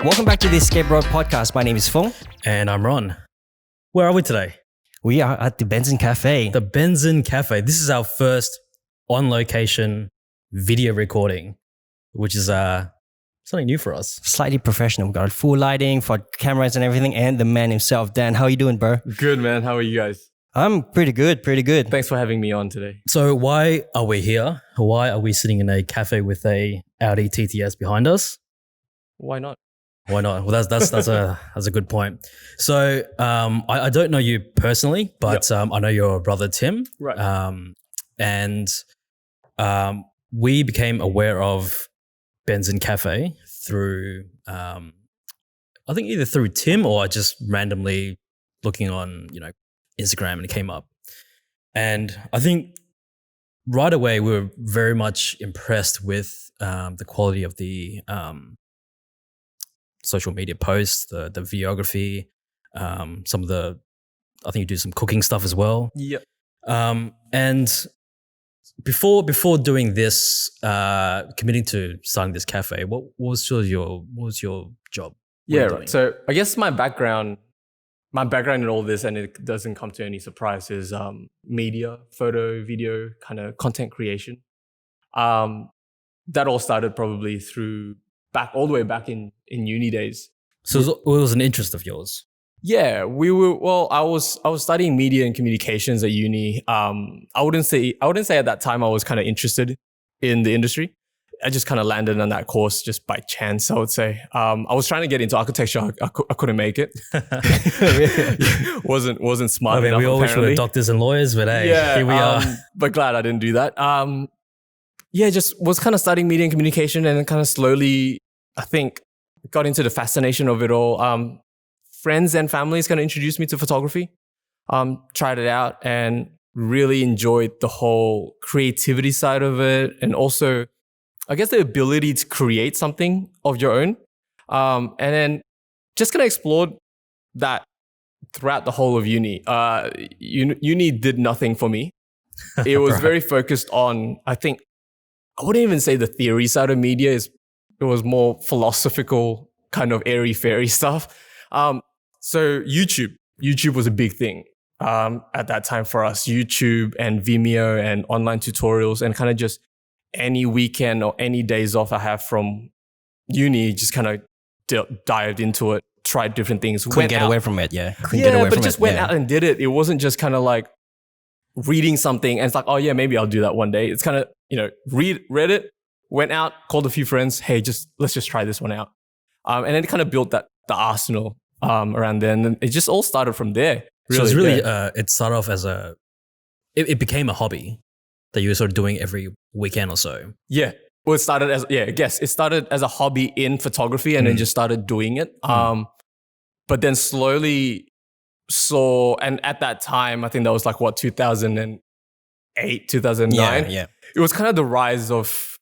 Welcome back to the Escape Road podcast. My name is Fung. And I'm Ron. Where are we today? We are at the Benzin Cafe. The Benzin Cafe. This is our first on-location video recording, which is something new for us. Slightly professional. We've got full lighting for cameras and everything, and the man himself. Dan, how you doing, bro? Good, man. How are you guys? I'm pretty good. Thanks for having me on today. So why are we here? Why are we sitting in a cafe with a Audi TTS behind us? Why not? Why not? Well, that's a good point. So I don't know you personally, but I know your brother Tim. Right. And we became aware of Benzin Cafe through I think either through Tim or just randomly looking on Instagram, and it came up. And I think right away we were very much impressed with the quality of the social media posts, the videography, some of the, I think you do some cooking stuff as well. Yep. And before doing this, committing to starting this cafe, what was your job? Yeah, right. So I guess my background in all this, and it doesn't come to any surprise, is media, photo, video, kind of content creation. That all started probably all the way back in uni days. So it was an interest of yours? Yeah, I was studying media and communications at uni. I wouldn't say at that time I was kind of interested in the industry. I just kind of landed on that course just by chance, I would say. I was trying to get into architecture. I couldn't make it. wasn't smart enough, we all wish we apparently. were doctors and lawyers, but hey, here we are. But glad I didn't do that. Just was kind of studying media and communication, and then kind of slowly, I think, got into the fascination of it all. Friends and families kind of introduced me to photography. Tried it out and really enjoyed the whole creativity side of it, and also, I guess, the ability to create something of your own. And then just kind of explored that throughout the whole of uni. Uni did nothing for me. It was Right. very focused on, I think, I wouldn't even say the theory side of media. It was more philosophical, kind of airy-fairy stuff. So YouTube was a big thing at that time for us. YouTube and Vimeo and online tutorials, and kind of just any weekend or any days off I have from uni, just kind of dived into it, tried different things. Couldn't get away from it, yeah. Couldn't get away but from just it, went yeah. out and did it. It wasn't just kind of like reading something and it's like, oh yeah, maybe I'll do that one day. It's kind of, read it, went out, called a few friends. Hey, let's just try this one out. And then it kind of built the arsenal around then. And it just all started from there. Really. So it's really, yeah. it started off as it became a hobby that you were sort of doing every weekend or so. Yeah. Well, it started as a hobby in photography, and then just started doing it. But then slowly saw, and at that time, I think that was like 2008, 2009. Yeah. It was kind of the rise of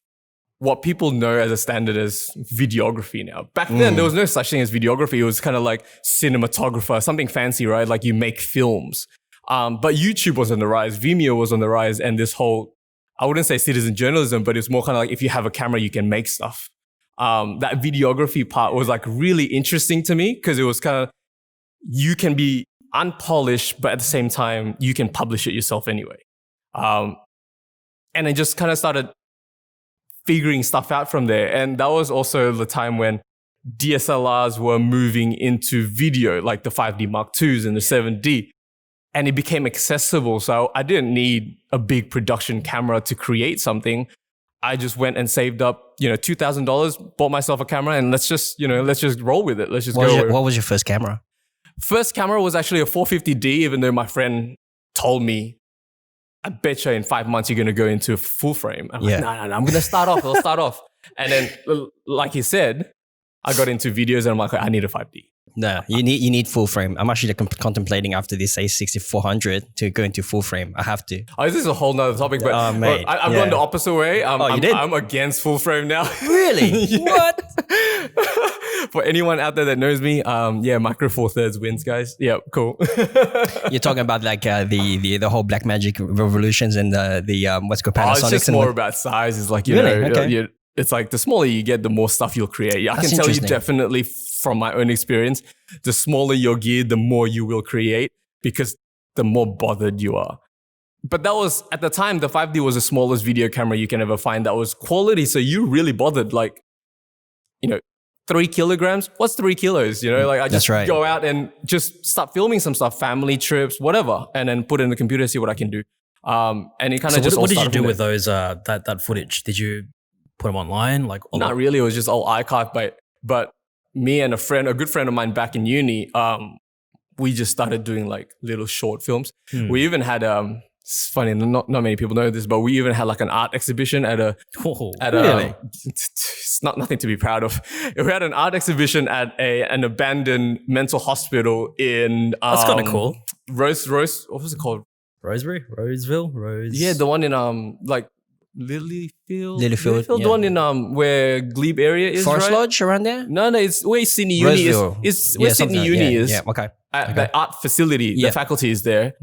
what people know as a standard as videography now. Back then, there was no such thing as videography. It was kind of like cinematographer, something fancy, right? Like you make films. But YouTube was on the rise, Vimeo was on the rise, and this whole, I wouldn't say citizen journalism, but it's more kind of like if you have a camera, you can make stuff. That videography part was like really interesting to me, because it was kind of, you can be unpolished, but at the same time, you can publish it yourself anyway. And I just kind of started figuring stuff out from there. And that was also the time when DSLRs were moving into video, like the 5D Mark IIs and the 7D. And it became accessible. So I didn't need a big production camera to create something. I just went and saved up, $2,000, bought myself a camera, and let's just roll with it. Let's just go. What was your first camera? First camera was actually a 450D, even though my friend told me, I bet you in 5 months you're going to go into a full frame. I'm like, no, I'm going to start off. I'll start off. And then, like he said, I got into videos and I'm like, I need a 5D. No, you need full frame. I'm actually contemplating after this A6400 to go into full frame. I have to. Oh, this is a whole nother topic, but mate, I've gone the opposite way. you did? I'm against full frame now. Really? What? For anyone out there that knows me, micro four thirds wins, guys. Yeah, cool. You're talking about like the whole Blackmagic revolutions and the what's called Panasonic. It's just more about size. It's like, you Really? know, Okay. it's like the smaller you get, the more stuff you'll create. Yeah, I That's can tell you interesting. definitely from my own experience, the smaller your gear, the more you will create because the more bothered you are. But that was, at the time, the 5D was the smallest video camera you can ever find that was quality. So you really bothered, like, 3 kilograms? What's 3 kilos? Like I just That's right. go out and just start filming some stuff, family trips, whatever, and then put it in the computer, see what I can do. And it kind So of just what did you started do from with there. those that footage? Did you put them online? Like Not really. It was just all archived. But me and a good friend of mine back in uni, we just started doing like little short films. We even had it's funny, not many people know this, but we even had like an art exhibition at a Really? it's nothing to be proud of. We had an art exhibition at an abandoned mental hospital in That's kind of cool. Rose, what was it called? Roseville. Yeah, the one in like Lilyfield, Lilyfield, the one in where Glebe area is, Forest right? Lodge around there? No, it's where Sydney Uni is. Roseville. It's where something Sydney like- Uni yeah, is. Yeah, okay. At the art facility, Yeah. the faculty is there.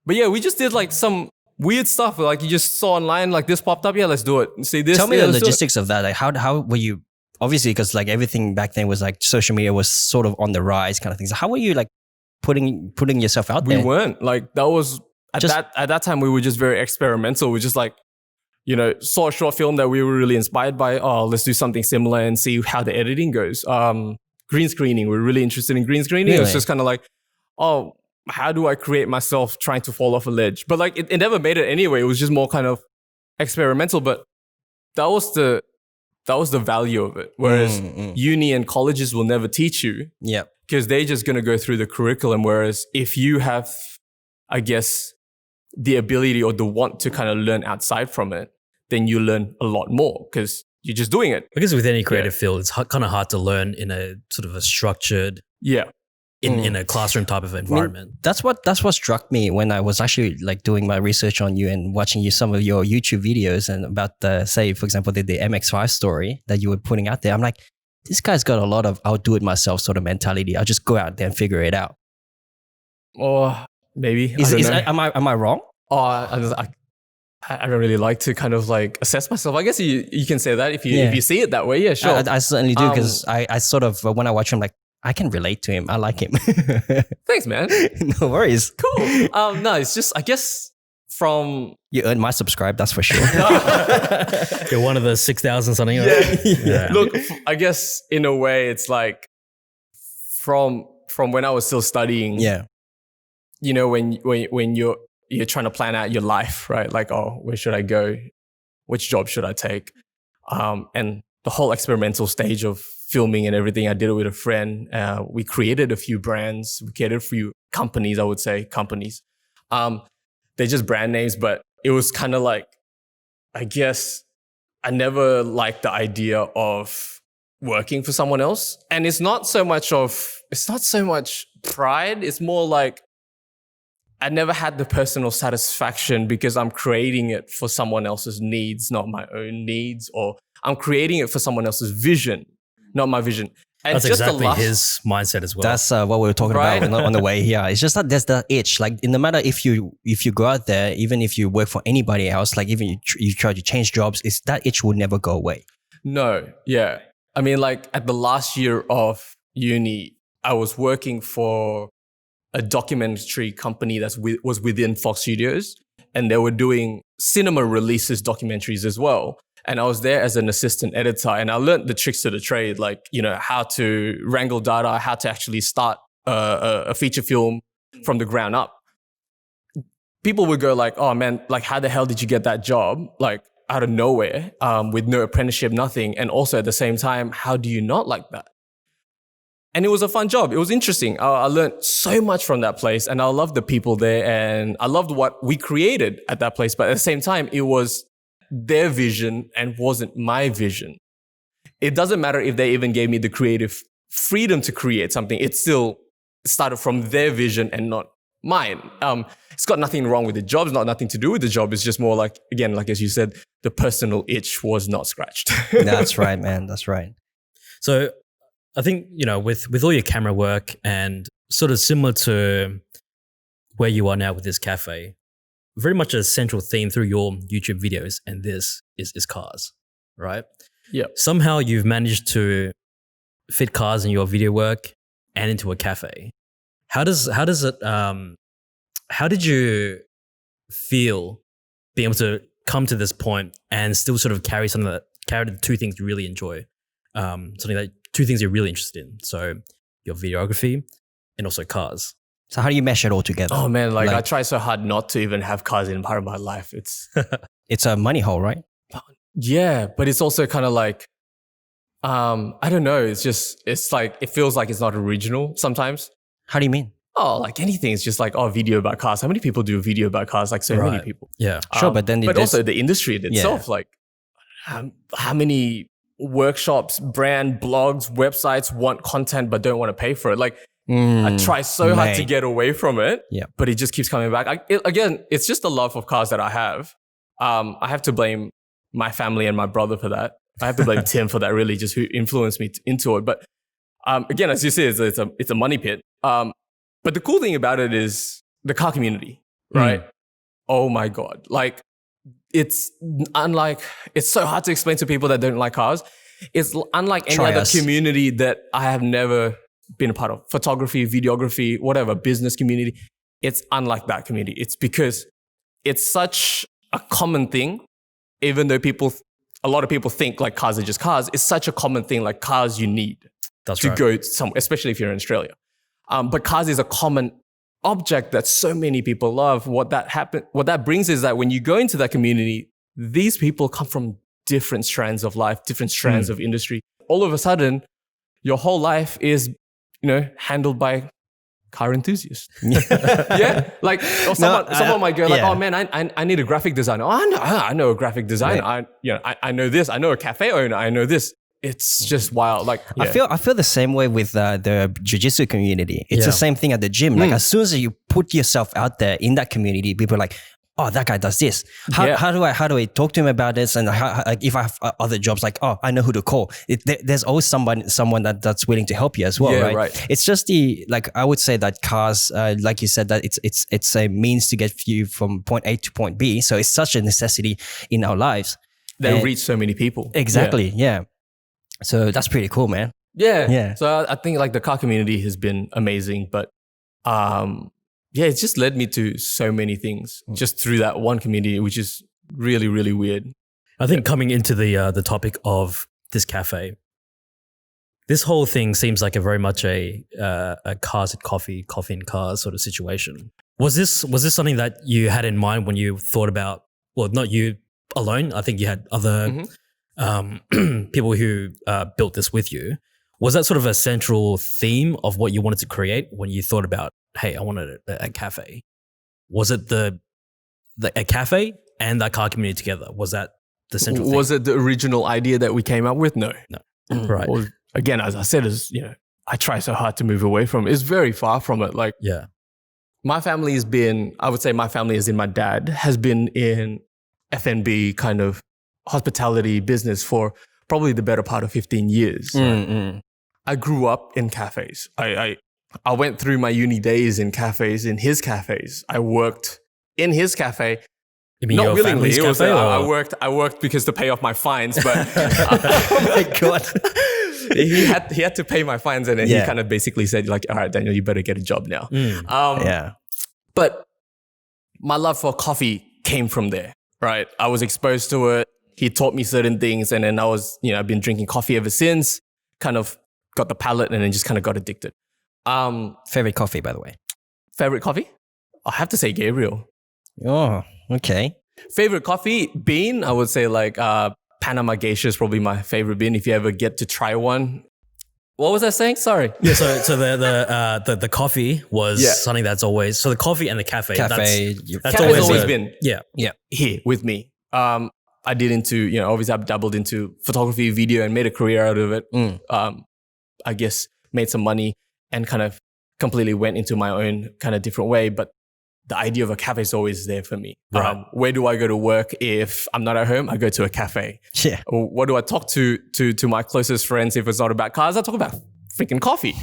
But yeah, we just did like some weird stuff. Like you just saw online, like this popped up. Yeah, let's do it. See this. Tell me yeah, the let's do it. logistics of that. Like how were you, obviously because like everything back then was like social media was sort of on the rise kind of thing. So how were you like putting yourself out We there? weren't like that was at that time we were just very experimental. We just like saw a short film that we were really inspired by. Oh, let's do something similar and see how the editing goes. Green screening. We're really interested in green screening. It was Really? just kind of like, oh, how do I create myself trying to fall off a ledge? But like it never made it anyway. It was just more kind of experimental. But that was the value of it. Whereas uni and colleges will never teach you Yeah. because they're just going to go through the curriculum. Whereas if you have, I guess, the ability or the want to kind of learn outside from it, then you learn a lot more because you're just doing it. I guess with any creative field, it's kind of hard to learn in a sort of a structured, Yeah. in a classroom type of environment. That's what struck me when I was actually like doing my research on you and watching some of your YouTube videos and about the, say, for example, the MX5 story that you were putting out there. I'm like, this guy's got a lot of I'll do it myself sort of mentality. I'll just go out there and figure it out. Or maybe. I don't know. Am I wrong? Oh, I don't really like to kind of like assess myself. I guess you can say that if you see it that way. Yeah, sure. I certainly do because I sort of, when I watch him, like, I can relate to him. I like him. Thanks, man. No worries. Cool. No, it's just, I guess from... You earned my subscribe, that's for sure. You're one of the 6,000 something. Yeah. Look, I guess in a way it's like from when I was still studying, Yeah. when you're trying to plan out your life, right? Like, oh, where should I go? Which job should I take? And the whole experimental stage of filming and everything, I did it with a friend. We created a few brands. We created a few companies, I would say, companies. They're just brand names, but it was kind of like, I guess I never liked the idea of working for someone else. And it's not so much pride. It's more like, I never had the personal satisfaction because I'm creating it for someone else's needs, not my own needs, or I'm creating it for someone else's vision, not my vision. And That's just the exactly his mindset as well. That's what we were talking Right. about on the way here. It's just that there's the itch. Like, no matter if you go out there, even if you work for anybody else, like even you try to change jobs, it's that itch will never go away. No, yeah. I mean, like at the last year of uni, I was working for a documentary company that was within Fox Studios, and they were doing cinema releases documentaries as well. And I was there as an assistant editor, and I learned the tricks of the trade, like, how to wrangle data, how to actually start a feature film from the ground up. People would go like, oh man, like how the hell did you get that job? Like out of nowhere, with no apprenticeship, nothing. And also at the same time, how do you not like that? And it was a fun job. It was interesting. I learned so much from that place, and I loved the people there, and I loved what we created at that place. But at the same time, it was their vision and wasn't my vision. It doesn't matter if they even gave me the creative freedom to create something. It still started from their vision and not mine. It's got nothing wrong with the job. It's not nothing to do with the job. It's just more like, again, like as you said, the personal itch was not scratched. That's right, man. That's right. So I think, with all your camera work and sort of similar to where you are now with this cafe, very much a central theme through your YouTube videos, and this is cars, right? Yeah. Somehow you've managed to fit cars in your video work and into a cafe. How did you feel being able to come to this point and still sort of carry the two things you really enjoy, two things you're really interested in? So your videography and also cars. So how do you mesh it all together? Oh man, like I try so hard not to even have cars in part of my life. It's a money hole, right? Yeah, but it's also kind of like, I don't know. It's like, it feels like it's not original sometimes. How do you mean? Oh, like anything. It's just like, video about cars. How many people do a video about cars? Like so many people. Yeah. Sure, but then but also the industry in itself, like how many workshops, brand blogs, websites want content but don't want to pay for it. Like I try so hard to get away from it, but it just keeps coming back. Again, it's just the love of cars that I have. I have to blame my family and my brother for that. I have to blame Tim for that, really, just who influenced me into it. But again, as you say, it's a money pit. But the cool thing about it is the car community, right? Oh my God. Like it's so hard to explain to people that don't like cars. It's unlike any other community that I have never been a part of. Photography, videography, whatever, business community. It's unlike that community. It's because it's such a common thing, even though a lot of people think like cars are just cars. It's such a common thing, like cars you need to go somewhere, especially if you're in Australia. But cars is a common object that so many people love. What that brings is that when you go into that community, these people come from different strands of life, different strands of industry. All of a sudden, your whole life is, handled by car enthusiasts. Yeah, like or someone might go like, "Oh man, I need a graphic designer. Oh, I know a graphic designer. Right. I know this. I know a cafe owner. I know this." It's just wild. Like I feel the same way with the jiu-jitsu community. It's the same thing at the gym. Like as soon as you put yourself out there in that community, people are like, "Oh, that guy does this. How do I talk to him about this?" And if I have other jobs, like, "Oh, I know who to call." There's always someone that's willing to help you as well, right? It's just I would say that cars, like you said, that it's a means to get you from point A to point B. So it's such a necessity in our lives. They reach so many people. Exactly. Yeah. So that's pretty cool, man. Yeah. So I think like the car community has been amazing, but it's just led me to so many things just through that one community, which is really, really weird. I think coming into the topic of this cafe, this whole thing seems like a very much a cars and coffee and cars sort of situation. Was this something that you had in mind when you thought about, well, not you alone, I think you had other people who built this with you. Was that sort of a central theme of what you wanted to create when you thought about, hey, I wanted a cafe? Was it a cafe and that car community together? Was that the central theme? Was it the original idea that we came up with? No. Right. Well, again, as I said, I try so hard to move away from it. It's very far from it. Like, my family has been, I would say my family as in my dad, has been in F&B kind of hospitality business for probably the better part of 15 years. I grew up in cafes. I went through my uni days in cafes, in his cafes. I worked in his cafe. You mean not your willingly. family's It was, cafe? I worked because to pay off my fines, but Oh my God. he had to pay my fines, and then he kind of basically said like, "All right, Daniel, you better get a job now." But my love for coffee came from there, right? I was exposed to it. He taught me certain things, and then I've been drinking coffee ever since, kind of got the palate, and then just kind of got addicted. Favorite coffee, by the way? Favorite coffee? I have to say Gabriel. Oh, okay. Favorite coffee bean? I would say like Panama Geisha is probably my favorite bean. If you ever get to try one. What was I saying? Sorry. Yeah, so the coffee was something that's always, so the coffee and the cafe. That's always been here with me. I did into, obviously I've dabbled into photography, video, and made a career out of it. I guess made some money and kind of completely went into my own kind of different way. But the idea of a cafe is always there for me. Right. Where do I go to work if I'm not at home? I go to a cafe. Yeah. What do I talk to my closest friends if it's not about cars? I talk about freaking coffee.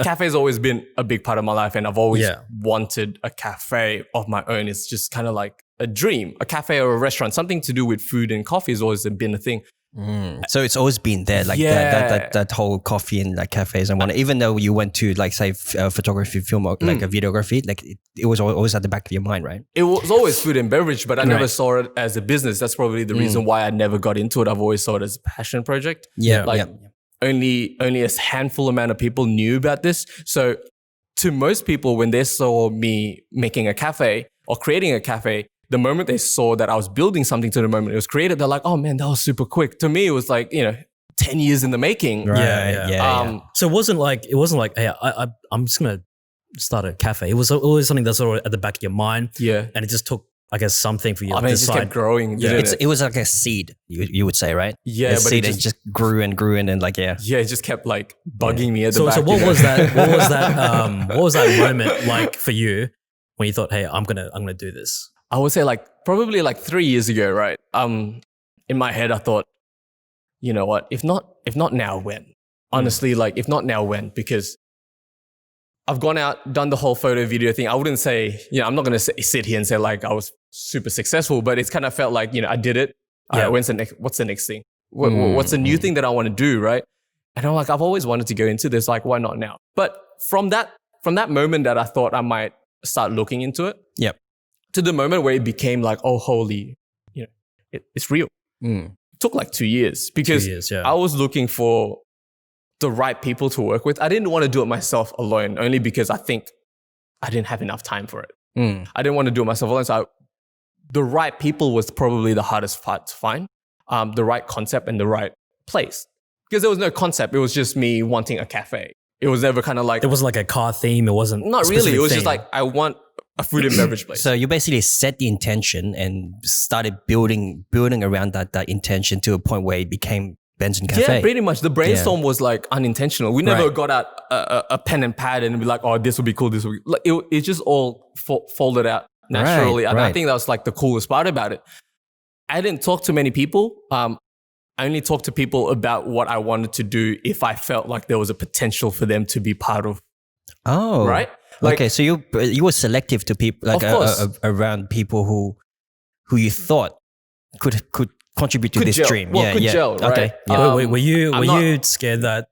Cafe has always been a big part of my life, and I've always wanted a cafe of my own. It's just kind of like a dream. A cafe or a restaurant, something to do with food and coffee has always been a thing. So it's always been there, like that whole coffee and like cafes and whatnot. Even though you went to like say photography, film, or like a videography, like it was always at the back of your mind, right? It was always food and beverage, but I never saw it as a business. That's probably the reason why I never got into it. I've always saw it as a passion project. Only a handful amount of people knew about this. So to most people, when they saw me making a cafe or creating a cafe, the moment they saw that I was building something to the moment it was created, they're like, oh man, that was super quick. To me, it was like, 10 years in the making. Right. So it wasn't like, hey, I'm just going to start a cafe. It was always something that's sort of at the back of your mind. Yeah. And it just took, I guess, something for you to decide. It just kept growing. Yeah. It was like a seed, you would say, right? Yeah. A seed and just grew and grew and like, Yeah, it just kept like bugging me at the back. So what was that? What was that moment like for you when you thought, hey, I'm gonna do this? I would say probably 3 years ago, right? In my head, I thought, you know what? If not now, when? Honestly, if not now, when? Because I've gone out, done the whole photo video thing. I wouldn't say, I'm not going to sit here and say like I was super successful, but it's kind of felt like, I did it. Yeah. What's the next thing? What's the new thing that I want to do, right? And I'm like, I've always wanted to go into this, like, why not now? But from that moment that I thought I might start looking into it, to the moment where it became like, oh, holy, it's real. It took like 2 years because I was looking for the right people to work with. I didn't want to do it myself alone, only because I think I didn't have enough time for it. I didn't want to do it myself alone. So the right people was probably the hardest part to find, the right concept and the right place. Because there was no concept. It was just me wanting a cafe. It was never kind of like... It wasn't like a car theme. It wasn't... Not really. It was just like, I want a food and beverage place. So you basically set the intention and started building around that intention to a point where it became Benzin Cafe. Yeah, pretty much. The brainstorm was like unintentional. We never got out a pen and pad and be like, oh, this would be cool. This would be... Like, it just all folded out naturally. And I think that was like the coolest part about it. I didn't talk to many people. I only talked to people about what I wanted to do if I felt like there was a potential for them to be part of. Oh, right. Okay, so you were selective to people, like around people who you thought could contribute to this dream. Well, gel, right? Okay. Yeah. Were you scared that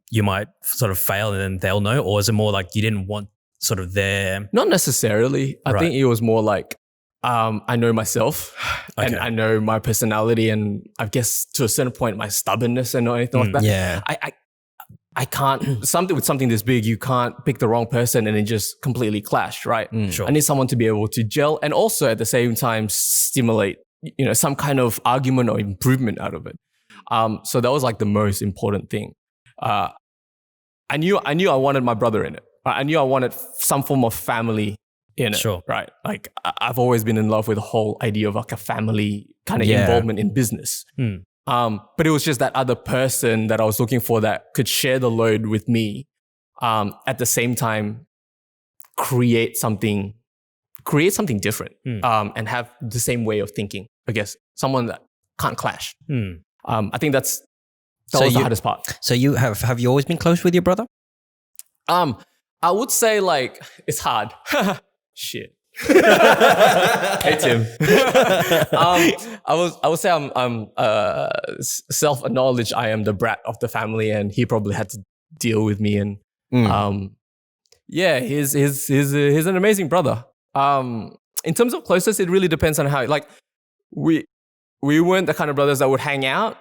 you might sort of fail and then they'll know, or is it more like you didn't want sort of their... Not necessarily. I think it was more like I know myself and I know my personality, and I guess to a certain point my stubbornness and anything like that. Yeah. I can't, with something this big, you can't pick the wrong person and then just completely clash, right? Sure. I need someone to be able to gel and also at the same time stimulate, some kind of argument or improvement out of it. So that was like the most important thing. I knew I wanted my brother in it. I knew I wanted some form of family in it. Sure. Right. Like I've always been in love with the whole idea of like a family kind of involvement in business. But it was just that other person that I was looking for that could share the load with me, at the same time, create something different, and have the same way of thinking. I guess someone that can't clash. I think that was the hardest part. So have you always been close with your brother? I would say like it's hard. Shit. Hey Tim. I would say I'm self-acknowledged. I am the brat of the family, and he probably had to deal with me. And he's an amazing brother. In terms of closeness, it really depends on how. Like we weren't the kind of brothers that would hang out.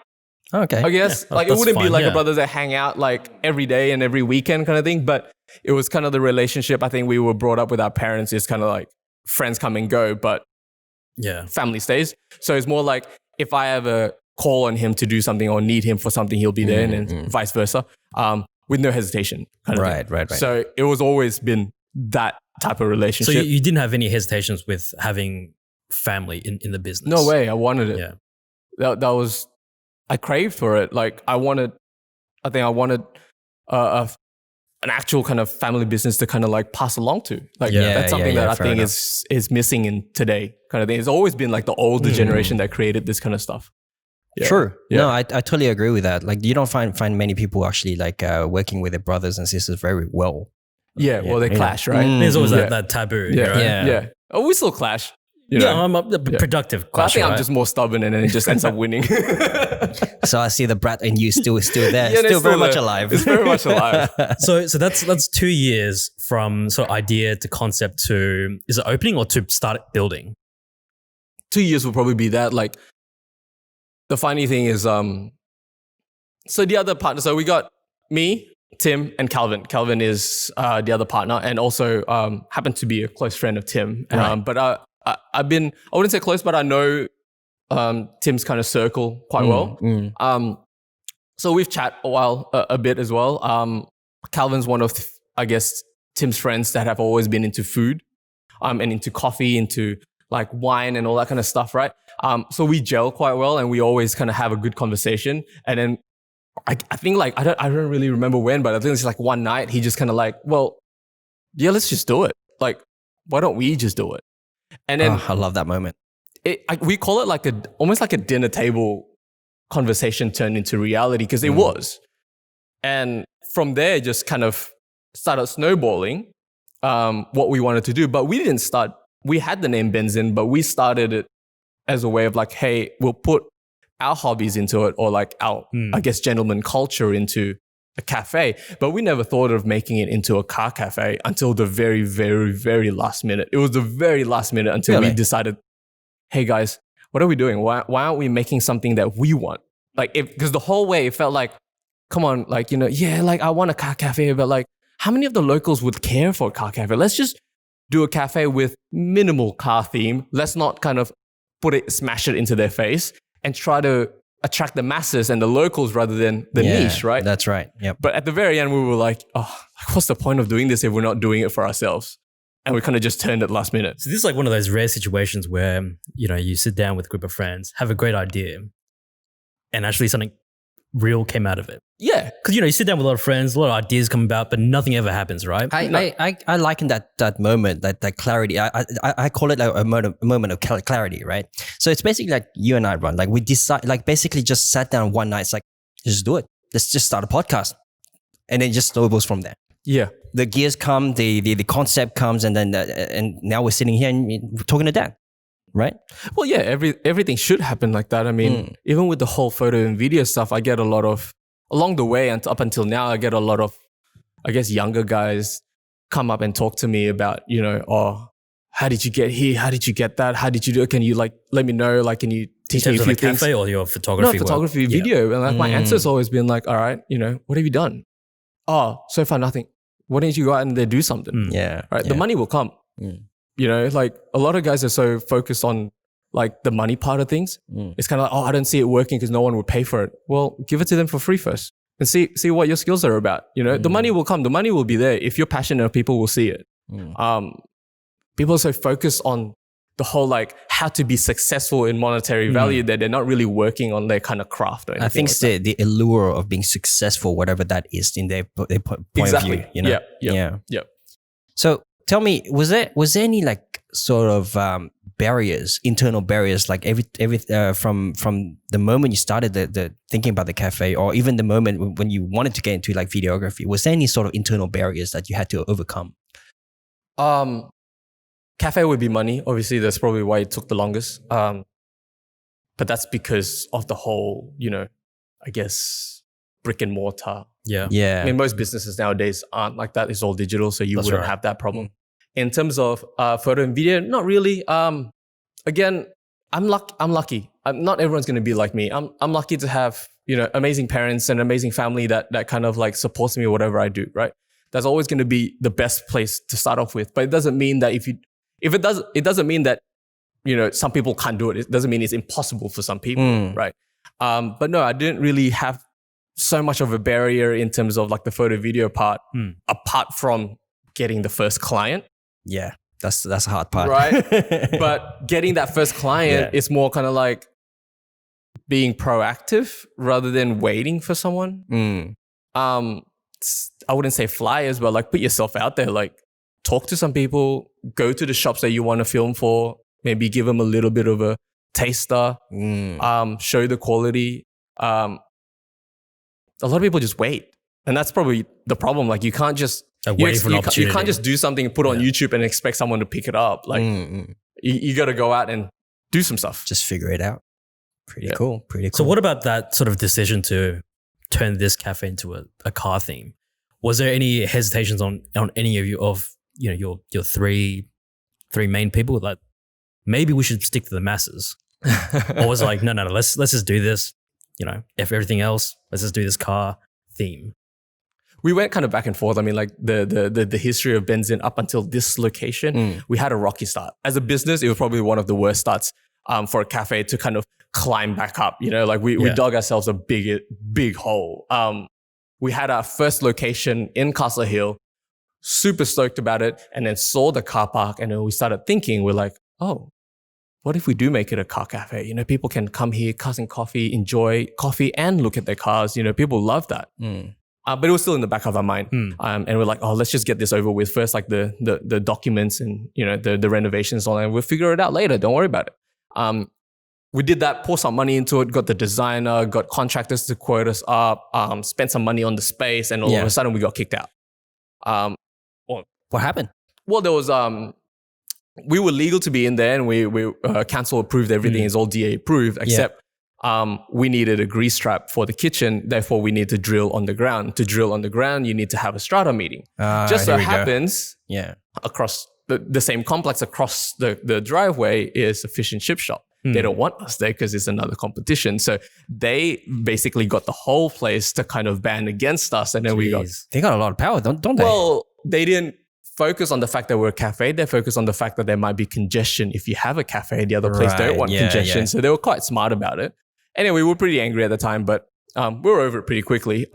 Okay, I guess like it wouldn't be like a brothers that hang out like every day and every weekend kind of thing. But it was kind of the relationship. I think we were brought up with our parents is kind of like friends come and go, but family stays. So it's more like if I ever call on him to do something or need him for something, he'll be there, and vice versa, with no hesitation. Right. So it was always been that type of relationship. So you didn't have any hesitations with having family in the business? No way. I wanted it. Yeah. That was, I craved for it. Like I wanted an actual kind of family business to kind of like pass along to. Like that's something that I think is missing in today kind of thing. It's always been like the older generation that created this kind of stuff. Yeah. True. Yeah. No, I totally agree with that. Like you don't find many people actually like working with their brothers and sisters very well. Yeah, well, they you know. clash, right? There's always Yeah. that taboo, Yeah. right? Yeah. Yeah. Oh, we still clash. You Yeah, know? I'm productive But I clash, think I'm right? just more stubborn and then it just ends up winning. So I see the brat in you still there, Yeah, still it's very much there. alive. It's very much alive. So that's 2 years from sort of idea to concept to, is it opening or to start building? 2 years will probably be that. Like, the funny thing is, so the other partner, so we got me, Tim, and Calvin. Calvin is the other partner and also happened to be a close friend of Tim. Right. But I wouldn't say close, but I know Tim's kind of circle quite well. So we've chat a bit as well. Calvin's one of, I guess, Tim's friends that have always been into food and into coffee, into like wine and all that kind of stuff, right? So we gel quite well and we always kind of have a good conversation. And then I think like, I don't really remember when, but I think it's like one night he just kind of like, well, yeah, let's just do it. Like, why don't we just do it? And then I love that moment. we call it like almost like a dinner table conversation turned into reality because it was. And from there, it just kind of started snowballing what we wanted to do. But we didn't start, we had the name Benzin, but we started it as a way of like, hey, we'll put our hobbies into it or like our, I guess, gentleman culture into a cafe. But we never thought of making it into a car cafe until the very, very, very last minute. It was the very last minute until we decided, hey guys, what are we doing? Why aren't we making something that we want? Like, because the whole way it felt like, come on, like, you know, yeah, like I want a car cafe, but like, how many of the locals would care for a car cafe? Let's just do a cafe with minimal car theme. Let's not kind of smash it into their face and try to attract the masses and the locals rather than the niche, right? That's right. Yep. But at the very end, we were like, oh, what's the point of doing this if we're not doing it for ourselves? And we kind of just turned it last minute. So this is like one of those rare situations where, you know, you sit down with a group of friends, have a great idea, and actually something real came out of it. Yeah. Because, you know, you sit down with a lot of friends, a lot of ideas come about, but nothing ever happens, right? I liken that moment, that clarity. I call it like a moment of clarity, right? So it's basically like you and I run. Like we decide, like basically just sat down one night. It's like, just do it. Let's just start a podcast, and then just snowballs from there. Yeah. The gears come, the concept comes, and then and now we're sitting here and we're talking to Dan, right? Well, yeah, everything should happen like that. I mean, even with the whole photo and video stuff, I get a lot of, along the way and up until now, I get a lot of, I guess, younger guys come up and talk to me about, you know, oh, how did you get here? How did you get that? How did you do it? Can you like, let me know, like, can you teach me a few things? Cafe or your photography? No, photography, work? video. And like my answer's always been like, all right, you know, what have you done? Oh, so far nothing. Why don't you go out and there do something? Yeah. Right. The money will come. You know, like a lot of guys are so focused on like the money part of things. It's kind of like, oh, I don't see it working because no one would pay for it. Well, give it to them for free first and see what your skills are about. You know, the money will come. The money will be there. If you're passionate, people will see it. People are so focused on the whole like how to be successful in monetary value that they're not really working on their kind of craft or anything. I think like it's the allure of being successful, whatever that is in their point of view. You know? Yeah. So tell me, was there any like sort of barriers, internal barriers, like from the moment you started the thinking about the cafe, or even the moment when you wanted to get into like videography? Was there any sort of internal barriers that you had to overcome? Cafe would be money. Obviously, that's probably why it took the longest. But that's because of the whole, you know, I guess brick and mortar. Yeah. I mean, most businesses nowadays aren't like that. It's all digital, so you wouldn't have that problem. In terms of photo and video, not really. Again, I'm lucky. Not everyone's going to be like me. I'm lucky to have, you know, amazing parents and amazing family that kind of like supports me whatever I do. Right. That's always going to be the best place to start off with. But it doesn't mean that it doesn't mean that, you know, some people can't do it. It doesn't mean it's impossible for some people. Right. But no, I didn't really have so much of a barrier in terms of like the photo video part, apart from getting the first client. Yeah, that's a hard part. Right. But getting that first client is more kind of like being proactive rather than waiting for someone. I wouldn't say flyers, but like put yourself out there, like talk to some people, go to the shops that you want to film for, maybe give them a little bit of a taster, show the quality. A lot of people just wait. And that's probably the problem. Like you can't just waiting for an opportunity. You can't just do something and put it on YouTube and expect someone to pick it up. Like you got to go out and do some stuff. Just figure it out. Pretty cool. So what about that sort of decision to turn this cafe into a car theme? Was there any hesitations on any of your three main people? Like maybe we should stick to the masses, or was it like no, let's just do this. If everything else, let's just do this car theme. We went kind of back and forth. I mean, like the history of Benzin up until this location, we had a rocky start. As a business, it was probably one of the worst starts for a cafe to kind of climb back up. Like we dug ourselves a big hole. We had our first location in Castle Hill, super stoked about it, and then saw the car park, and then we started thinking, we're like, oh, what if we do make it a car cafe? People can come here, cars and coffee, enjoy coffee and look at their cars. People love that. But it was still in the back of our mind. And we're like, oh, let's just get this over with first, like the documents and, the renovations on it. We'll figure it out later. Don't worry about it. We did that, pour some money into it, got the designer, got contractors to quote us up, spent some money on the space, and all of a sudden we got kicked out. What happened? Well, there was, we were legal to be in there, and we council approved everything is all DA approved, except we needed a grease trap for the kitchen. Therefore, we need to drill on the ground. To drill on the ground, you need to have a strata meeting. Just so happens, across the same complex across the driveway is a fish and chip shop. They don't want us there because it's another competition. So they basically got the whole place to kind of ban against us. And then they got a lot of power, don't they? Well, they didn't focus on the fact that we're a cafe. They focused on the fact that there might be congestion if you have a cafe. The other place don't want congestion. So they were quite smart about it. Anyway, we were pretty angry at the time, but we were over it pretty quickly.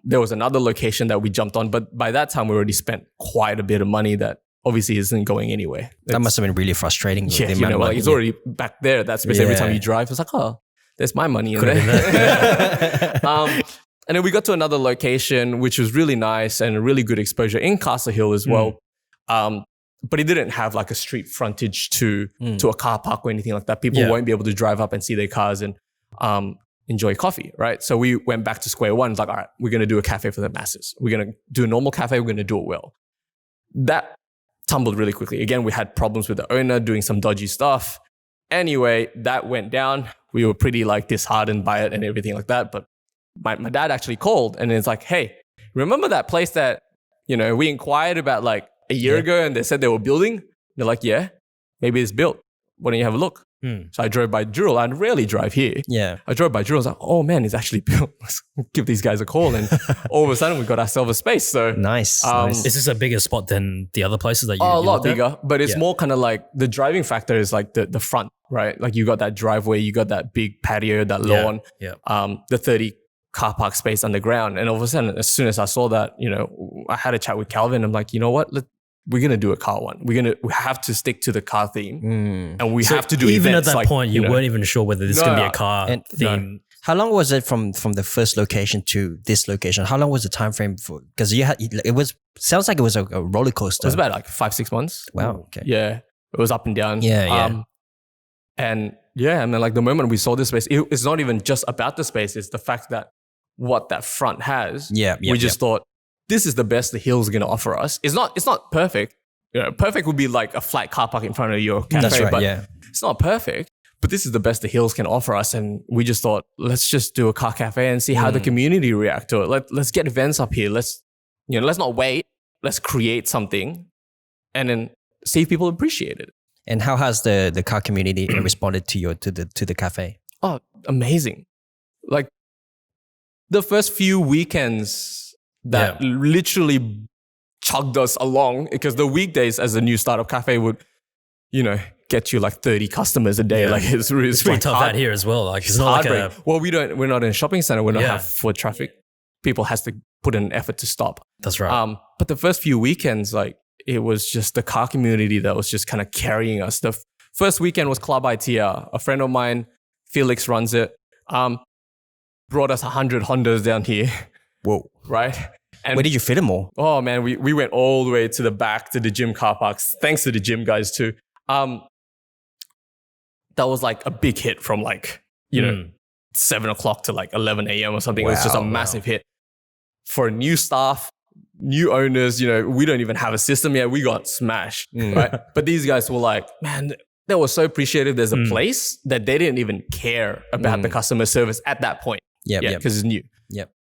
There was another location that we jumped on, but by that time we already spent quite a bit of money that obviously isn't going anywhere. That must have been really frustrating. It's already back there. That space, every time you drive, it's like, oh, there's my money in there. And then we got to another location, which was really nice and a really good exposure in Castle Hill as well. But it didn't have like a street frontage to a car park or anything like that. People won't be able to drive up and see their cars and enjoy coffee, right? So we went back to square one. It's like, all right, we're going to do a cafe for the masses. We're going to do a normal cafe. We're going to do it well. That tumbled really quickly. Again, we had problems with the owner doing some dodgy stuff. Anyway, that went down. We were pretty like disheartened by it and everything like that. But my dad actually called and it's like, hey, remember that place that, we inquired about like a year ago and they said they were building? They're like, yeah, maybe it's built. Why don't you have a look? So I drove by Drill. I rarely drive here. I drove by Drill. I was like, oh man, it's actually built. Let's give these guys a call. And all of a sudden we got ourselves a space. So nice. Is this a bigger spot than the other places that you a lot bigger, but it's more kind of like the driving factor is like the front, right? Like you got that driveway, you got that big patio, that lawn, the 30 car park space underground. And all of a sudden, as soon as I saw that, I had a chat with Calvin. I'm like, you know what? We're going to do a car one. We have to stick to the car theme and we have to do even events. At that point, you weren't even sure whether this is going to be a car theme. No. How long was it from the first location to this location? How long was the time frame for? Because sounds like it was a roller coaster. It was about like 5-6 months. Wow. Okay. Yeah. It was up and down. Yeah. And then like the moment we saw this space, it's not even just about the space. It's the fact that what that front has. We just thought, this is the best the Hill's going to offer us. It's not perfect. Perfect would be like a flat car park in front of your cafe. That's right, but it's not perfect. But this is the best the Hills can offer us. And we just thought, let's just do a car cafe and see how the community react to it. Let's get events up here. Let's not wait. Let's create something and then see if people appreciate it. And how has the car community responded to the cafe? Oh, amazing. Like the first few weekends that literally chugged us along, because the weekdays as a new startup cafe would, get you like 30 customers a day. Like it's pretty tough out here as well. Like it's not like well, we're not in a shopping center. We don't have foot traffic. People has to put in an effort to stop. That's right. But the first few weekends, like it was just the car community that was just kind of carrying us. The first weekend was Club ITR. A friend of mine, Felix, runs it. Brought us 100 Hondas down here. Whoa. Right? And where did you fit them all? Oh man, we went all the way to the back to the gym car parks. Thanks to the gym guys too. that was like a big hit from like, 7 o'clock to like 11 a.m. or something. It was just a massive hit. For new staff, new owners, we don't even have a system yet. We got smashed, right? But these guys were like, man, they were so appreciative. There's a place that they didn't even care about the customer service at that point. Because it's new.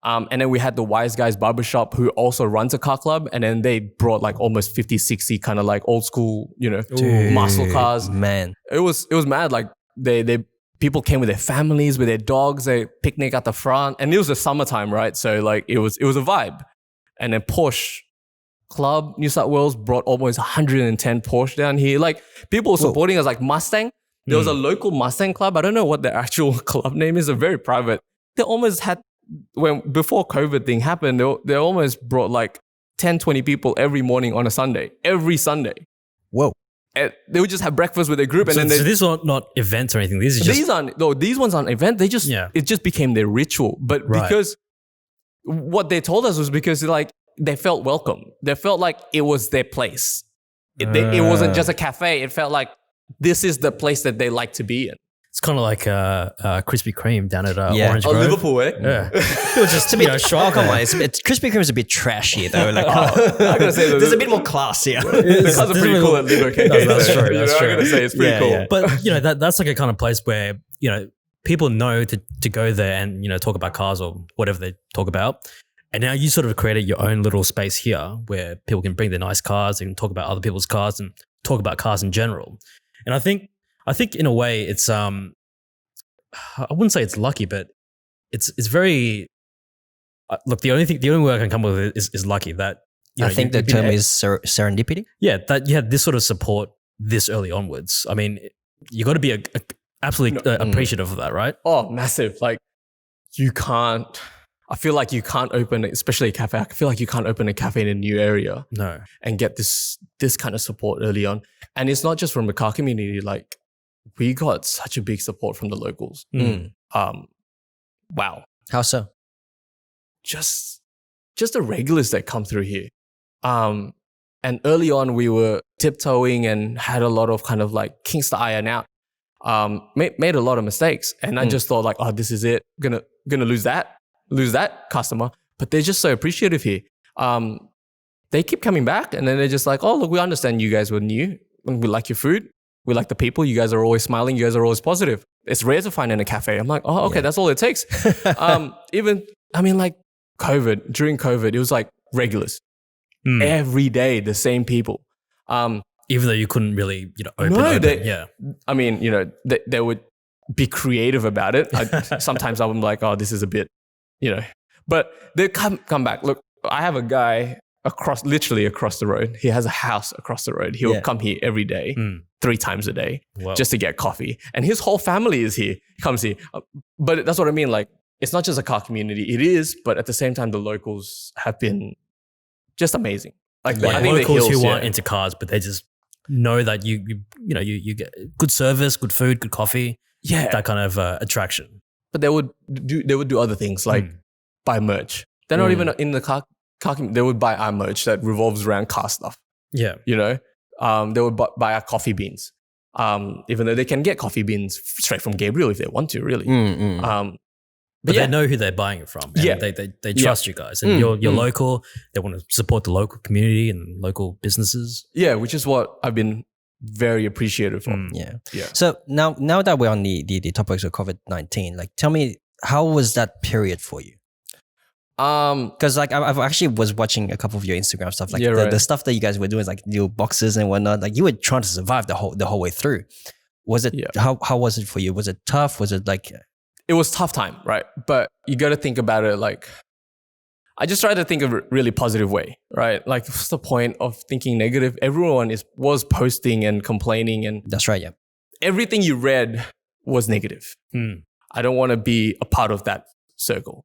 And then we had the Wise Guys Barbershop who also runs a car club. And then they brought like almost 50, 60 kind of like old school, muscle cars. Man. It was mad. Like people came with their families, with their dogs, they picnic at the front. And it was the summertime, right? So like it was a vibe. And then Porsche Club, New South Wales brought almost 110 Porsche down here. Like people were supporting us like Mustang. There was a local Mustang club. I don't know what the actual club name is. They're very private. They almost had, before COVID thing happened, they almost brought like 10, 20 people every morning on a Sunday. Every Sunday. Whoa. And they would just have breakfast with their group. And then so these are not events or anything. These ones aren't events. They just, it just became their ritual. But because what they told us was because like they felt welcome. They felt like it was their place. It wasn't just a cafe. It felt like this is the place that they like to be in. It's kind of like Krispy Kreme down at Orange Grove. Liverpool, eh? Yeah. It was just, Oh, come on. Krispy Kreme is a bit trashy though. Like, I gotta say, there's a bit more class here. The cars are pretty cool at Liver Cake. That's true. That's true. I gotta say, it's pretty cool. Yeah. But, that's like a kind of place where, people know to go there and, talk about cars or whatever they talk about. And now you sort of created your own little space here where people can bring their nice cars and talk about other people's cars and talk about cars in general. And I think in a way it's I wouldn't say it's lucky, but it's very look, the only way I can come up with it is lucky that I think the term is serendipity. Yeah, that you had this sort of support this early onwards. I mean, you got to be absolutely appreciative of that, right? Oh, massive. Like I feel like you can't open, especially a cafe. I feel like you can't open a cafe in a new area and get this kind of support early on. And it's not just from the car community. Like we got such a big support from the locals. Wow. How so? Just the regulars that come through here. And early on we were tiptoeing and had a lot of kind of like kinks to iron out. Made a lot of mistakes. And I just thought like, oh, this is it. Gonna lose that customer. But they're just so appreciative here. They keep coming back and then they're just like, oh, look, we understand you guys were new. We like your food. We like the people. You guys are always smiling. You guys are always positive. It's rare to find in a cafe. I'm like, oh, okay, that's all it takes. Like during COVID, it was like regulars. Every day, the same people. Even though you couldn't really, open. I mean, they would be creative about it. Sometimes I'm like, oh, this is a bit, but they come back. Look, I have a guy literally across the road. He has a house across the road. He will come here every day, 3 times a day, just to get coffee. And his whole family is here, comes here. But that's what I mean. Like, it's not just a car community. It is, but at the same time, the locals have been just amazing. Like I think locals who aren't into cars, but they just know that you get good service, good food, good coffee. Yeah, that kind of attraction. But they would do other things like buy merch. They're not even in the car. They would buy our merch that revolves around car stuff. Yeah, they would buy our coffee beans. Even though they can get coffee beans straight from Gabriel if they want to, really. But they know who they're buying it from. And they trust you guys. And you're local. They want to support the local community and local businesses. Yeah, which is what I've been very appreciative of. Yeah. So now that we're on the topics of COVID-19, like tell me, how was that period for you? Because like I've actually was watching a couple of your Instagram stuff, like the stuff that you guys were doing, like little boxes and whatnot. Like you were trying to survive the whole way through. Was it how was it for you? Was it tough? Was it like? It was tough time, right? But you got to think about it like, I just try to think of a really positive way, right? Like, what's the point of thinking negative? Everyone was posting and complaining, and that's right, yeah. Everything you read was negative. I don't want to be a part of that circle.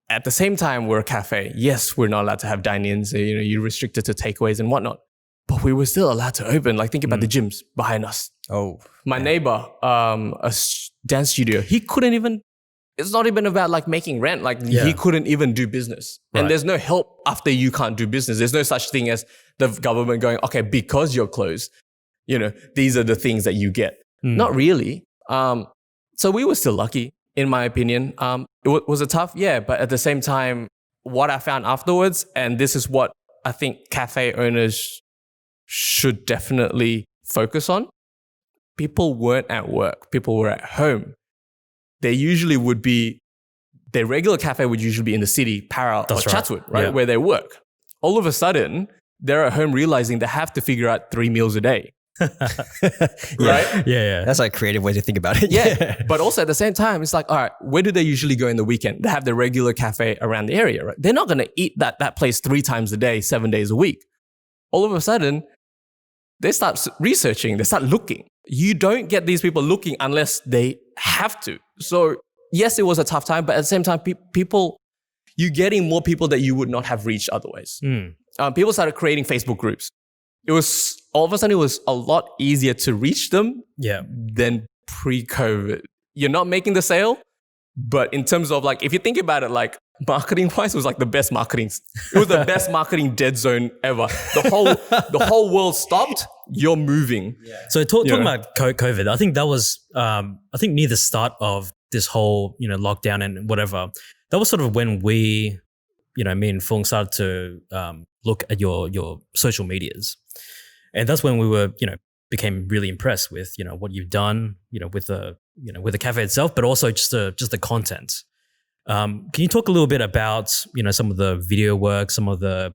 At the same time, we're a cafe. Yes, we're not allowed to have dine-ins. You're restricted to takeaways and whatnot. But we were still allowed to open. Like, think about the gyms behind us. Oh, my neighbor, a dance studio. He couldn't even. It's not even about like making rent. Like he couldn't even do business. Right. And there's no help after you can't do business. There's no such thing as the government going, okay, because you're closed, these are the things that you get. Not really. So we were still lucky, in my opinion. Was it tough? Yeah, but at the same time, what I found afterwards, and this is what I think cafe owners should definitely focus on. People weren't at work. People were at home. They usually would be, their regular cafe would usually be in the city, Para or Chatswood, right? Yeah. Where they work. All of a sudden, they're at home realizing they have to figure out 3 meals a day. Right? Yeah. That's like a creative way to think about it. Yeah. But also at the same time, it's like, all right, where do they usually go in the weekend? They have their regular cafe around the area, right? They're not going to eat that place 3 times a day, 7 days a week. All of a sudden, they start researching, they start looking. You don't get these people looking unless they have to. So yes, it was a tough time, but at the same time, people, you're getting more people that you would not have reached otherwise. People started creating Facebook groups. It was, all of a sudden, it was a lot easier to reach them than pre-COVID. You're not making the sale, but in terms of like, if you think about it, like marketing wise, it was like the best marketing. It was the best marketing dead zone ever. The whole world stopped. You're moving. So talking about COVID, I think that was, I think near the start of this whole, lockdown and whatever, that was sort of when we, me and Fung started to look at your social medias. And that's when we were, became really impressed with, what you've done, with the cafe itself, but also just the content. Can you talk a little bit about, some of the video work, some of the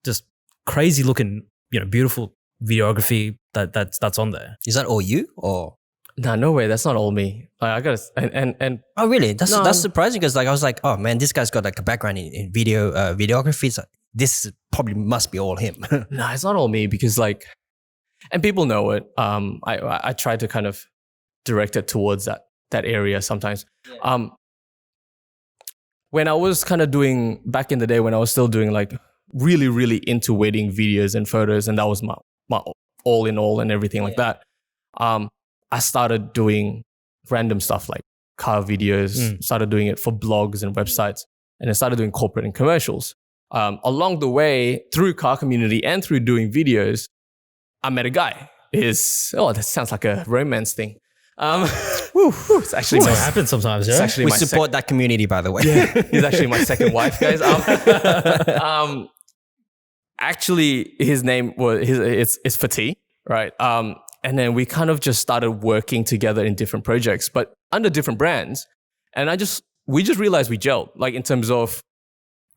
just crazy looking, beautiful videography that's on there? Is that all you or? Nah, no way. That's not all me. I gotta, and Oh, really? That's surprising because like I was like, oh man, this guy's got like a background in videography. So this probably must be all him. nah, it's not all me because like, and people know it. I try to kind of direct it towards that area sometimes. When I was kind of doing, back in the day when I was still doing like really, really into wedding videos and photos, and that was my all in all and everything like that. I started doing random stuff like car videos, started doing it for blogs and websites, and I started doing corporate and commercials. Along the way, through car community and through doing videos, I met a guy. That sounds like a romance thing. It's actually what happens sometimes. Yeah, actually we support that community, by the way. Yeah, he's actually my second wife, guys. Actually, his name was it's Fatih, right? And then we kind of just started working together in different projects, but under different brands. And we just realized we gelled, like in terms of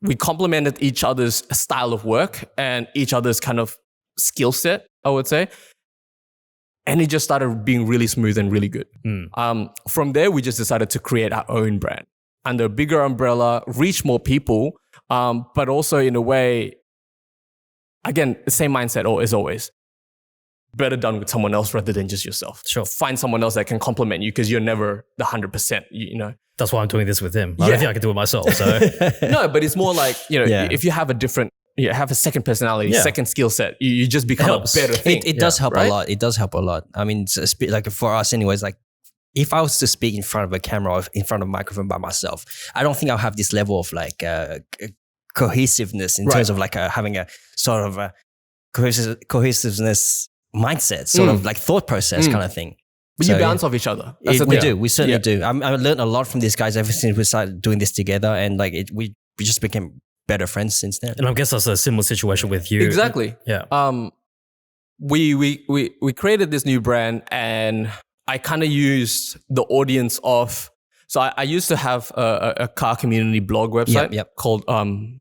we complemented each other's style of work and each other's kind of skill set, I would say. And it just started being really smooth and really good. From there, we just decided to create our own brand under a bigger umbrella, reach more people, but also in a way, again, the same mindset as always. Better done with someone else rather than just yourself. Sure. Find someone else that can complement you because you're never the 100%, That's why I'm doing this with him. I don't think I can do it myself. So No, but it's more like, if you have a different, have a second personality, second skill set, you just become a better thing. It does help a lot. It does help a lot. I mean, like for us anyways, like if I was to speak in front of a camera or in front of a microphone by myself, I don't think I'll have this level of like cohesiveness in terms of like having a sort of a cohesiveness mindset, sort of like thought process kind of thing. But you bounce off each other. We certainly do. I learned a lot from these guys ever since we started doing this together, and like we just became better friends since then. And I guess that's a similar situation with you. Exactly. Yeah. We created this new brand, and I kind of used the audience of. So I used to have a car community blog website called. Am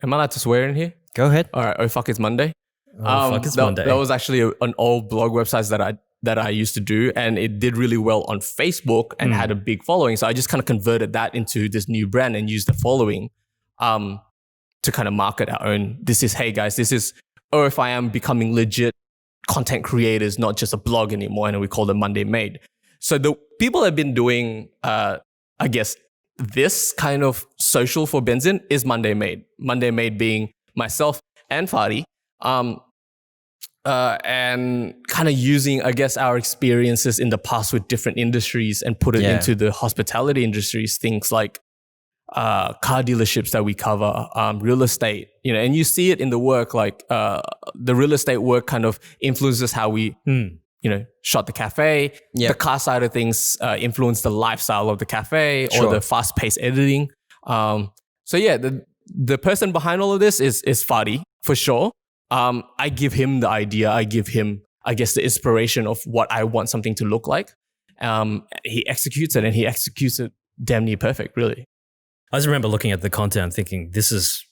I allowed to swear in here? Go ahead. All right. Oh fuck, it's Monday. It's Monday. That was actually an old blog website that I used to do, and it did really well on Facebook and had a big following. So I just kind of converted that into this new brand and used the following to kind of market our own. This is, hey guys, this is OFIM becoming legit content creators, not just a blog anymore, and we call them Monday Made. So the people have been doing, I guess, this kind of social for Benzin is Monday Made. Monday Made being myself and Fadi. And kind of using, I guess, our experiences in the past with different industries and put it into the hospitality industries, things like car dealerships that we cover, real estate, and you see it in the work, like the real estate work kind of influences how we shot the cafe. Yep. The car side of things influenced the lifestyle of the cafe Sure. or the fast-paced editing. So yeah, the person behind all of this is Fadi for sure. I give him the idea. I give him, I guess, the inspiration of what I want something to look like. He executes it, and he executes it damn near perfect, really. I just remember looking at the content and thinking, this is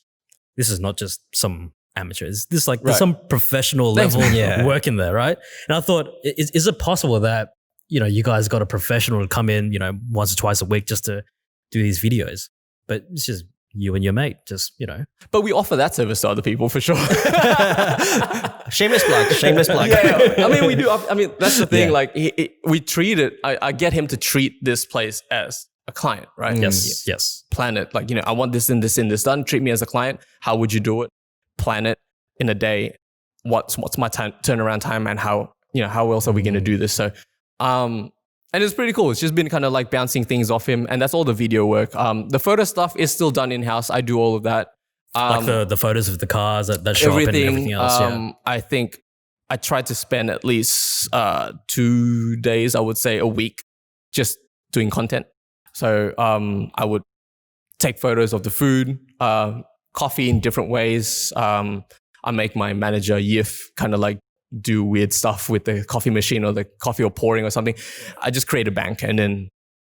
not just some amateurs. This like there's Right. some professional Thanks, level man. Yeah. work in there, right? And I thought, is it possible that you guys got a professional to come in, once or twice a week just to do these videos? But it's just you and your mate, just But we offer that service to other people for sure. Shameless plug. Shameless plug. Yeah, I mean, we do. I mean, that's the thing. Yeah. Like, we treat it. I get him to treat this place as a client, right? yes. Plan it. Like, I want this and this and this done. Treat me as a client. How would you do it? Plan it in a day. What's my turnaround time, and how else are we going to do this? So, and it's pretty cool. It's just been kind of like bouncing things off him, and that's all the video work. The photo stuff is still done in house. I do all of that. Like the photos of the cars that show up and everything else. I think I tried to spend at least 2 days, I would say, a week just doing content. So I would take photos of the food, coffee in different ways. I make my manager Yif kind of like do weird stuff with the coffee machine or the coffee or pouring or something. I just create a bank, and then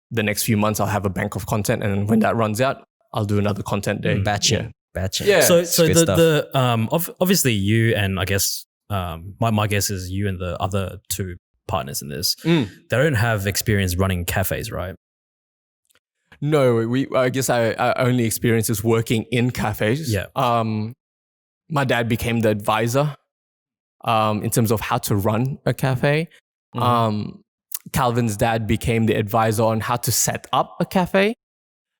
the next few months I'll have a bank of content, and then when that runs out, I'll do another content day. Batching. Batching. Yeah. So Good stuff. obviously you and I guess my guess is you and the other two partners in this, they don't have experience running cafes, right? No, I guess I only experience is working in cafes. Yeah. My dad became the advisor in terms of how to run a cafe. Calvin's dad became the advisor on how to set up a cafe.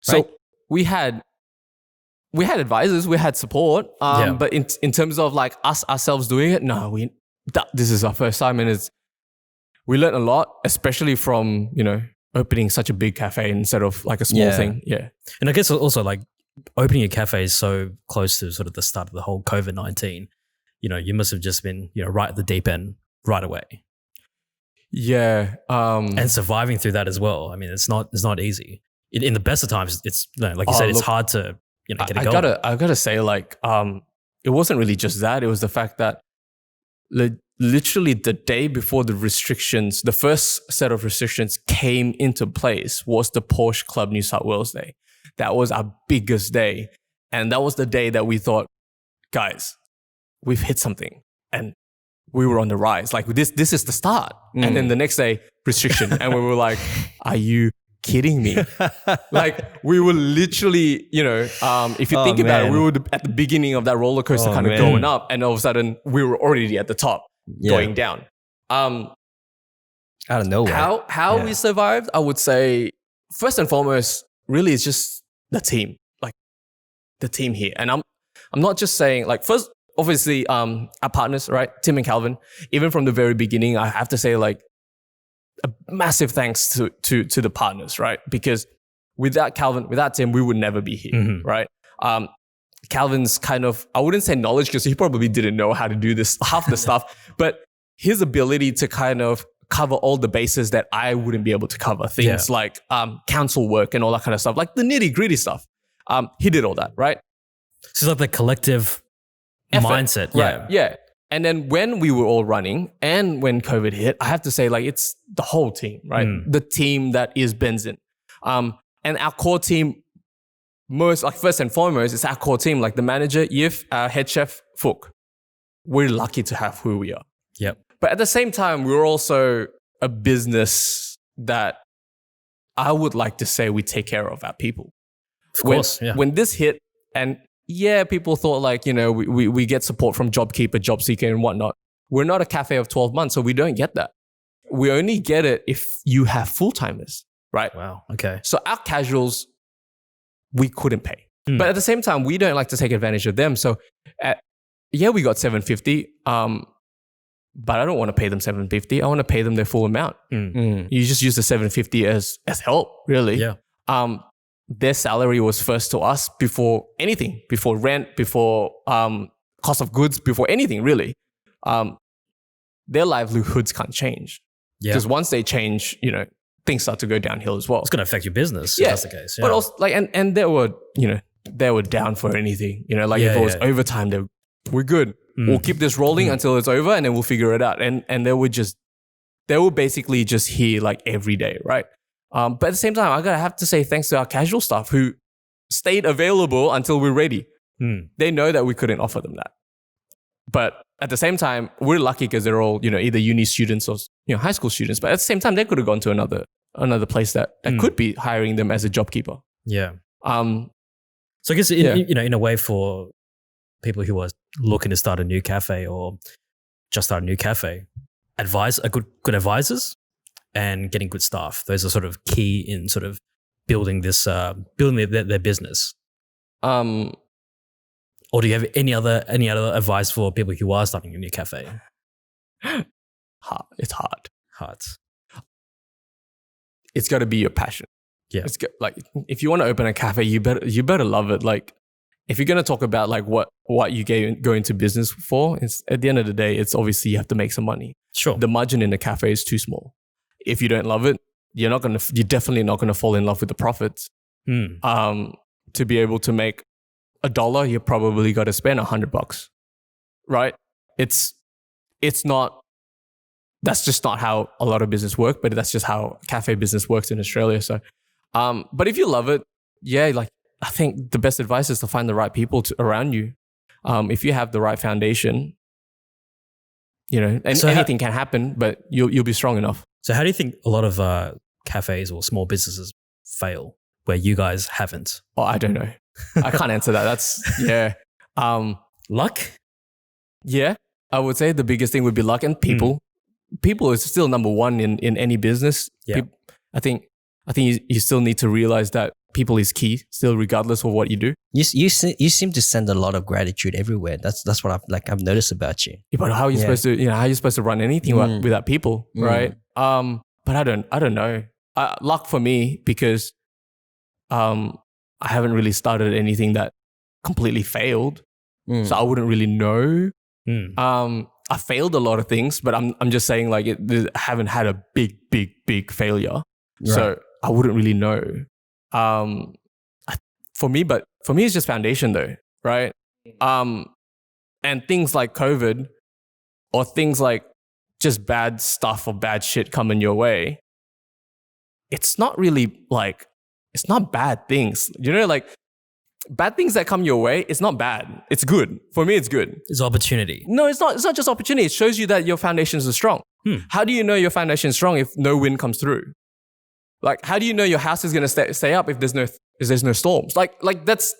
So Right. we had advisors, we had support, but in terms of like us ourselves doing it, no, this is our first time, and we learned a lot, especially from opening such a big cafe instead of like a small Yeah. thing. Yeah. And I guess also like opening a cafe is so close to sort of the start of the whole COVID-19. You must have just been right at the deep end right away, Yeah. and surviving through that as well. I mean, it's not easy. In the best of times, it's like you said, it's look, hard to get it I going. gotta say, like, it wasn't really just that. It was the fact that literally the day before the first set of restrictions came into place was the Porsche Club New South Wales Day. That was our biggest day. And that was the day that we thought, guys, we've hit something. And we were on the rise. Like this is the start. And then the next day, restriction. And we were like, are you kidding me? Like we were literally, if you think about it, we were at the beginning of that roller coaster kind of going up, and all of a sudden we were already at the top going down. Out of nowhere. How we survived, I would say, first and foremost, really it's just the team, like the team here. And I'm not just saying like, first, obviously, our partners, right? Tim and Calvin, even from the very beginning, I have to say like a massive thanks to the partners, right? Because without Calvin, without Tim, we would never be here, right? Calvin's kind of, I wouldn't say knowledge because he probably didn't know how to do this, half the stuff, but his ability to kind of cover all the bases that I wouldn't be able to cover. Things like council work and all that kind of stuff, like the nitty gritty stuff. He did all that, right? So it's like the collective mindset. Right. Yeah. And then when we were all running and when COVID hit, I have to say like it's the whole team, right? The team that is Benzin. And our core team, first and foremost, it's our core team, like the manager, Yif, our head chef, Fook. We're lucky to have who we are. Yep. But at the same time, we're also a business that I would like to say we take care of our people. Of course. When this hit, and people thought like, we get support from JobKeeper, JobSeeker and whatnot. We're not a cafe of 12 months, so we don't get that. We only get it if you have full-timers, right? Wow. Okay. So our casuals, we couldn't pay. But at the same time, we don't like to take advantage of them. So we got $750, but I don't want to pay them $750. I want to pay them their full amount. You just use the $750 as help, really. Yeah. Their salary was first to us before anything, before rent, before cost of goods, before anything, really. their livelihoods can't change. Yeah. Because once they change, things start to go downhill as well. It's going to affect your business Yeah. if that's the case. Yeah. But also and they were down for anything. If it was overtime, we're good. We'll keep this rolling until it's over, and then we'll figure it out. And they were basically just here like every day, right? But at the same time, I gotta have to say thanks to our casual staff who stayed available until we're ready. They know that we couldn't offer them that. But at the same time, we're lucky because they're all, either uni students or high school students. But at the same time, they could have gone to another place that could be hiring them as a job keeper. Yeah. So I guess in a way, for people who are looking to start a new cafe or just start a new cafe, good advisors and getting good staff. Those are sort of key in sort of building their business. Or do you have any other advice for people who are starting a new cafe? It's hard. Hard. It's got to be your passion. Yeah. If you want to open a cafe, you better love it. Like, if you're going to talk about like what you go into business for, it's at the end of the day, it's obviously you have to make some money. Sure. The margin in a cafe is too small. If you don't love it, you're definitely not going to fall in love with the profits. To be able to make $1, you probably got to spend $100, right? It's not. That's just not how a lot of business work, but that's just how cafe business works in Australia. So, but if you love it, I think the best advice is to find the right people around you. If you have the right foundation, anything can happen, but you'll be strong enough. So how do you think a lot of cafes or small businesses fail where you guys haven't? Oh, I don't know. I can't answer that. Luck? Yeah, I would say the biggest thing would be luck and people. People is still number one in any business. Yeah. I think you still need to realize that people is key still, regardless of what you do. You seem to send a lot of gratitude everywhere. That's what I've noticed about you. Yeah, but how are you supposed to run anything without people, right? But I don't know. Luck for me, because I haven't really started anything that completely failed, so I wouldn't really know. I failed a lot of things, but I'm just saying I haven't had a big failure, so I wouldn't really know. For me, it's just foundation though, right? And things like COVID or things like just bad stuff or bad shit coming your way, it's not really it's not bad things. Bad things that come your way, it's not bad. It's good. For me, it's good. It's opportunity. No, it's not. It's not just opportunity. It shows you that your foundations are strong. How do you know your foundation is strong if no wind comes through? How do you know your house is going to stay up if there's no storms? That's,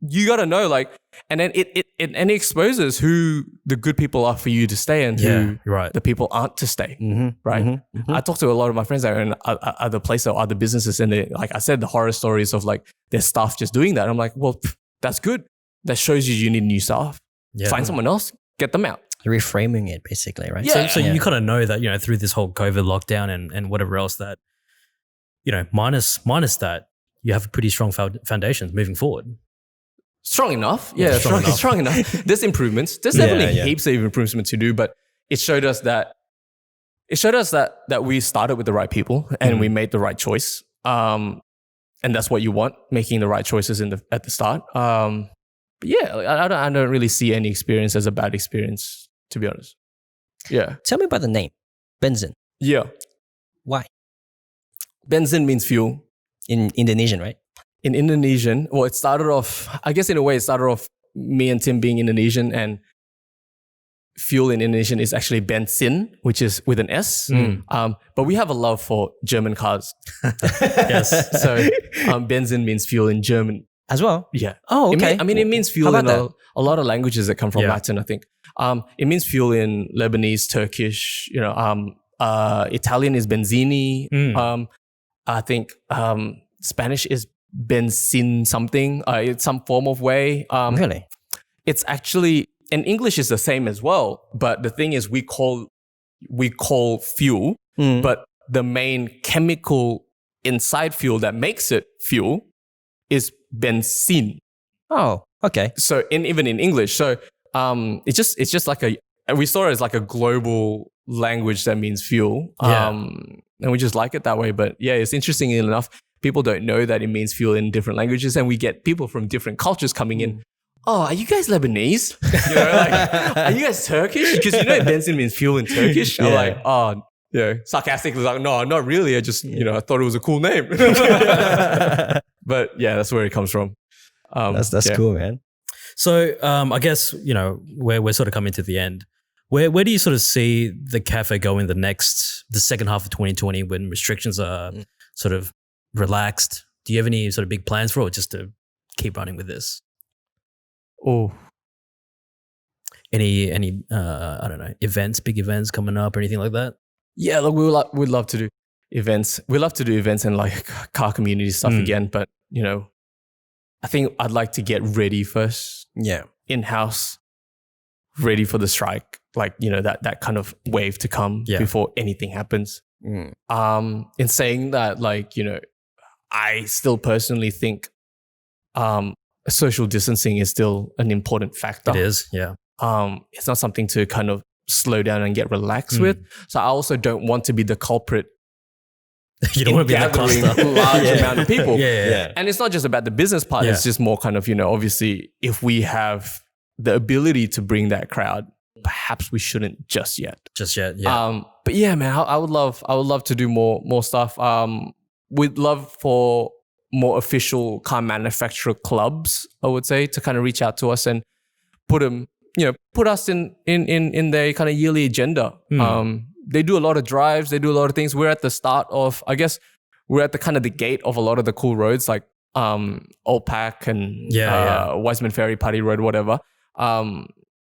you got to know, and then it exposes who the good people are for you to stay and who the people aren't to stay. Right. I talk to a lot of my friends that are in other places or other businesses, and they, like I said, the horror stories of their staff just doing that. I'm like, well, that's good. That shows you need new staff. Yeah. Find someone else, get them out. Reframing it, basically, right? Yeah. So you kind of know that, through this whole COVID lockdown and whatever else that, minus that, you have pretty strong foundations moving forward. Strong enough. Yeah, strong enough. There's improvements. There's definitely heaps of improvements to do, but it showed us that we started with the right people and we made the right choice. And that's what you want, making the right choices at the start. But yeah, I don't really see any experience as a bad experience, to be honest. Yeah. Tell me about the name, Benzin. Yeah. Why? Benzin means fuel. In Indonesian, right? In Indonesian, well, it started off me and Tim being Indonesian, and fuel in Indonesian is actually benzin, which is with an S. But we have a love for German cars. Yes. So benzin means fuel in German. As well? Yeah. Oh, okay. It means fuel in that? a lot of languages that come from Latin, I think. It means fuel in Lebanese, Turkish, Italian is benzini. I think Spanish is benzin something. It's some form of way. Really? It's actually, and English is the same as well. But the thing is, we call fuel, but the main chemical inside fuel that makes it fuel is benzene. Oh, okay. So even in English, so it's just we saw it as like a global language that means fuel. Yeah. And we just like it that way. But yeah, it's interesting enough. People don't know that it means fuel in different languages, and we get people from different cultures coming in. Oh, are you guys Lebanese? You know, like, are you guys Turkish? Because you know benzene means fuel in Turkish. I'm like, oh, yeah, sarcastically like, no, not really. I just, I thought it was a cool name. But yeah, that's where it comes from. That's cool, man. So I guess, we're sort of coming to the end. Where do you sort of see the cafe going the second half of 2020 when restrictions are sort of relaxed? Do you have any sort of big plans for it, or just to keep running with this? Oh, any I don't know, big events coming up or anything like that? Yeah, look, we'd love to do events. We love to do events and like car community stuff again, but I think I'd like to get ready first. Yeah. In-house, ready for the strike, like, that kind of wave to come before anything happens. In saying that, like, I still personally think social distancing is still an important factor. It is, yeah. It's not something to kind of slow down and get relaxed with. So I also don't want to be the culprit. You don't want to be that cluster. Large amount of people. Yeah. And it's not just about the business part. It's just more kind of, obviously, if we have the ability to bring that crowd, perhaps we shouldn't just yet. Yeah. But yeah, man, I would love to do more stuff. We'd love for more official car manufacturer clubs, I would say, to kind of reach out to us and put us in their kind of yearly agenda. They do a lot of drives. They do a lot of things. We're at the start of, I guess, we're at the kind of the gate of a lot of the cool roads like Old Pack and Wiseman Ferry, Paddy Road, whatever.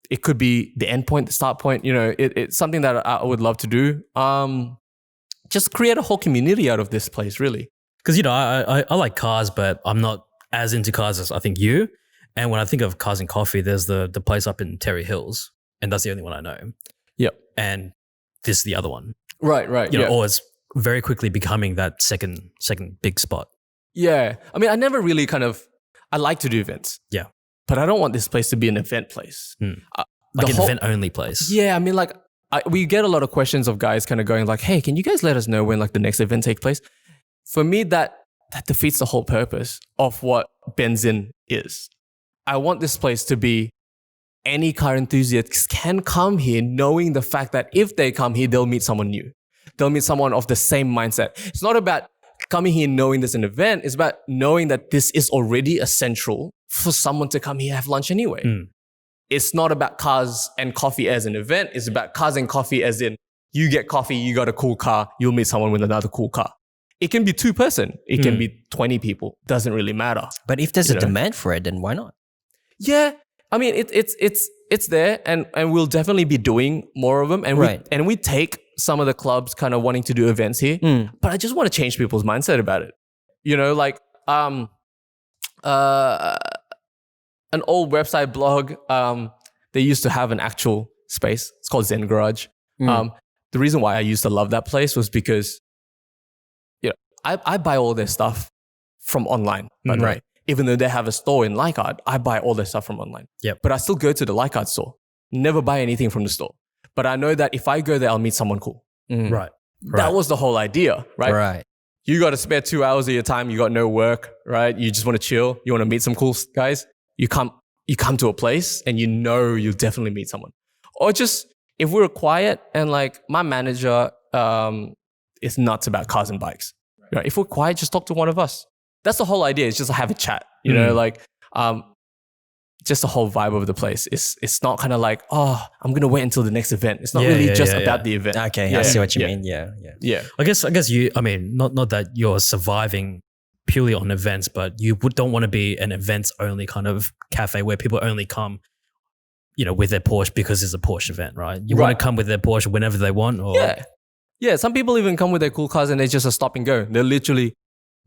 It could be the end point, the start point. It's something that I would love to do. Just create a whole community out of this place, really. Because, I like cars, but I'm not as into cars as I think you. And when I think of cars and coffee, there's the place up in Terry Hills, and that's the only one I know. Yep. And this is the other one. Right. Or it's very quickly becoming that second big spot. Yeah. I mean, I like to do events. Yeah. But I don't want this place to be an event place. Like an event-only place. Yeah, I mean, like, we get a lot of questions of guys kind of going like, hey, can you guys let us know when like the next event takes place? For me, that defeats the whole purpose of what Benzin is. I want this place to be any car enthusiast can come here knowing the fact that if they come here, they'll meet someone new. They'll meet someone of the same mindset. It's not about coming here knowing this is an event. It's about knowing that this is already essential for someone to come here have lunch anyway. It's not about cars and coffee as an event. It's about cars and coffee as in you get coffee, you got a cool car, you'll meet someone with another cool car. It can be 2 person. It can be 20 people. Doesn't really matter. But if there's a demand for it, then why not? Yeah. I mean, it's there, and we'll definitely be doing more of them. And we take some of the clubs kind of wanting to do events here. But I just want to change people's mindset about it. Like an old website blog, they used to have an actual space. It's called Zen Garage. The reason why I used to love that place was because I buy all their stuff from online, right? Even though they have a store in Leichhardt, I buy all their stuff from online. Yep. But I still go to the Leichhardt store. Never buy anything from the store. But I know that if I go there, I'll meet someone cool. Right. That was the whole idea, right? Right. You got to spare 2 hours of your time. You got no work, right? You just want to chill. You want to meet some cool guys. You come to a place and you'll definitely meet someone. Or just if we're quiet and like my manager is nuts about cars and bikes. Right? If we're quiet, just talk to one of us. That's the whole idea. It's just to have a chat, just the whole vibe of the place. It's not kind of like, oh, I'm going to wait until the next event. It's not really just about the event. Okay, I see what you mean. Yeah. I guess you, not that you're surviving purely on events, but you don't want to be an events only kind of cafe where people only come, with their Porsche because it's a Porsche event, right? You want to come with their Porsche whenever they want. Or Yeah. Some people even come with their cool cars and they just stop and go. They'll literally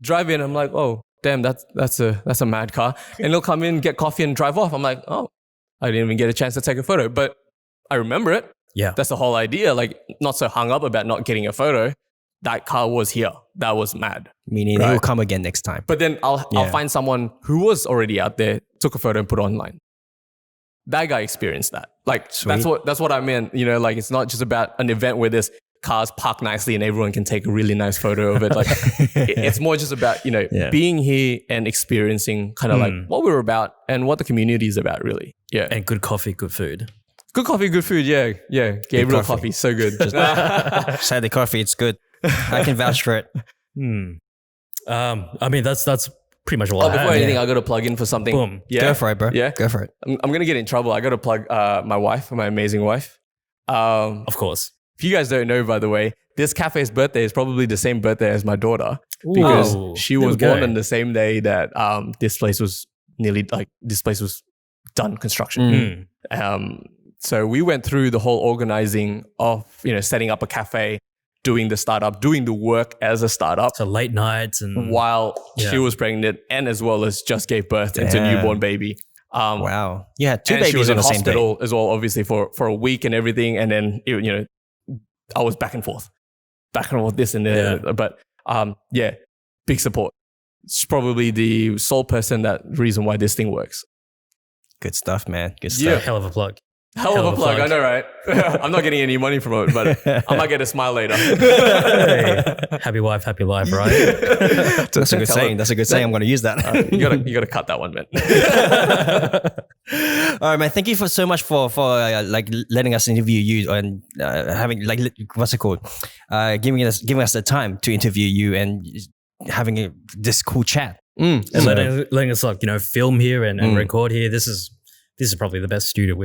drive in. I'm like, oh, damn, that's a mad car. And they'll come in, get coffee and drive off. I'm like, oh, I didn't even get a chance to take a photo, but I remember it. Yeah. That's the whole idea. Like, not so hung up about not getting a photo. That car was here. That was mad. Meaning they will come again next time. But then I'll find someone who was already out there, took a photo and put it online. that guy experienced that. Like Sweet. that's what I meant. You know, like it's not just about an event where there's cars parked nicely and everyone can take a really nice photo of it. Like it's more just about, being here and experiencing kind of like what we're about and what the community is about, really. Yeah. And good coffee, good food. Good coffee, good food. Yeah. Yeah. Gabriel coffee. So good. Say the coffee, it's good. I can vouch for it. I mean, that's pretty much all I Before have. anything, I got to plug in for something. Boom. Yeah. Go for it, bro. Yeah. Go for it. I'm going to get in trouble. I got to plug my wife, my amazing wife. Of course. If you guys don't know, by the way, this cafe's birthday is probably the same birthday as my daughter because she was born on the same day that this place was done construction. So we went through the whole organizing of setting up a cafe, doing the startup, doing the work as a startup. So late nights and while she was pregnant and as well as just gave birth into a newborn baby. Wow. Yeah, two and babies she was on in the same day. hospital as well, obviously for a week and everything. And then I was back and forth this and there. But big support. It's probably the sole reason why this thing works. Good stuff, man. Good Yeah. stuff. hell of a plug. Hell of a plug, I know, right? I'm not getting any money from it, but I might get a smile later. Hey, happy wife, happy life, right? That's a good saying. That's a good saying. I'm going to use that. You gotta cut that one, man. All right, man. Thank you so much for like letting us interview you and having like what's it called? Giving us the time to interview you and having this cool chat. And letting us like film here and record here. This is probably the best studio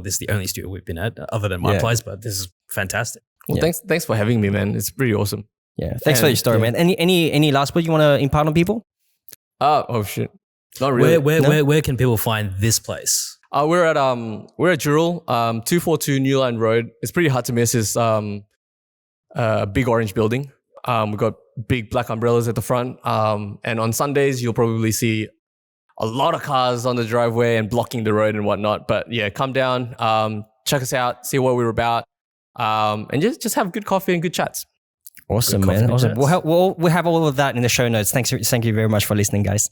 this is the only studio we've been at other than my place, but this is fantastic. Well, thanks for having me, man. It's pretty awesome. Yeah. Thanks for your story, man. Any last word you want to impart on people? Oh shit. Not really. Where can people find this place? We're at Jurul, 242 New Line Road. It's pretty hard to miss. It's a big orange building. We've got big black umbrellas at the front. And on Sundays, you'll probably see a lot of cars on the driveway and blocking the road and whatnot. But yeah, come down, check us out, see what we're about, and just have good coffee and good chats. Awesome, Good man. coffee Awesome. chats. We'll have all of that in the show notes. Thank you very much for listening, guys.